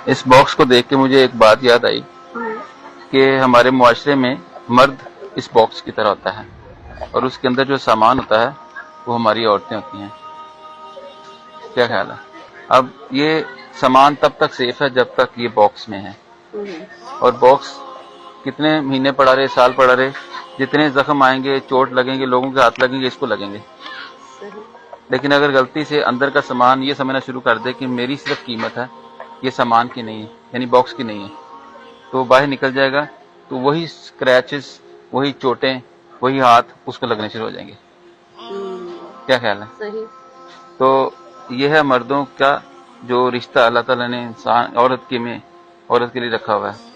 اس box کو دیکھ کے مجھے ایک بات یاد آئی کہ ہمارے معاشرے میں مرد اس باکس کی طرح ہوتا ہے اور اس کے اندر جو سامان ہوتا ہے وہ ہماری عورتیں ہوتی ہیں. کیا خیال ہے؟ اب یہ سامان تب تک سیف ہے جب تک یہ باکس میں ہے، اور باکس کتنے مہینے پڑا رہے، سال پڑا رہے، جتنے زخم آئیں گے، چوٹ لگیں گے، لوگوں کے ہاتھ لگیں گے، اس کو لگیں گے. لیکن اگر غلطی سے اندر کا سامان یہ سمجھنا شروع کر دے کہ میری صرف قیمت ہے، یہ سامان کی نہیں ہے، یعنی باکس کی نہیں ہے، تو وہ باہر نکل جائے گا تو وہی اسکریچز، وہی چوٹیں، وہی ہاتھ اس کو لگنے شروع ہو جائیں گے. کیا خیال ہے؟ صحیح. تو یہ ہے مردوں کا جو رشتہ اللہ تعالیٰ نے انسان عورت کے لیے رکھا ہوا ہے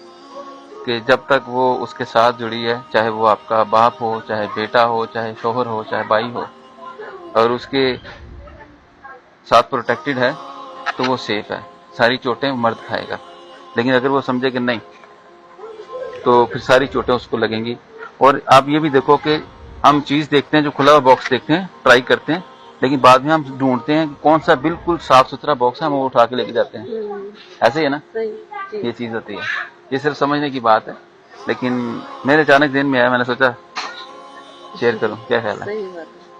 کہ جب تک وہ اس کے ساتھ جڑی ہے، چاہے وہ آپ کا باپ ہو، چاہے بیٹا ہو، چاہے شوہر ہو، چاہے بھائی ہو، اور اس کے ساتھ پروٹیکٹڈ ہے تو وہ سیف ہے. ساری چوٹیں مرد کھائے گا، لیکن اگر وہ سمجھے کہ نہیں تو پھر ساری چوٹیں اس کو لگیں گی. اور آپ یہ بھی دیکھو کہ ہم چیز دیکھتے ہیں، جو کھلا ہوا باکس دیکھتے ہیں، ٹرائی کرتے ہیں، لیکن بعد میں ہم ڈھونڈتے ہیں کہ کون سا بالکل صاف ستھرا باکس ہے، ہم وہ اٹھا کے لے کے جاتے ہیں. ایسے ہی ہے نا؟ یہ چیز ہوتی ہے. یہ صرف سمجھنے کی بات ہے، لیکن میرے اچانک ذہن میں آیا، میں نے سوچا شیئر کروں. کیا خیال ہے؟ صحیح بات ہے.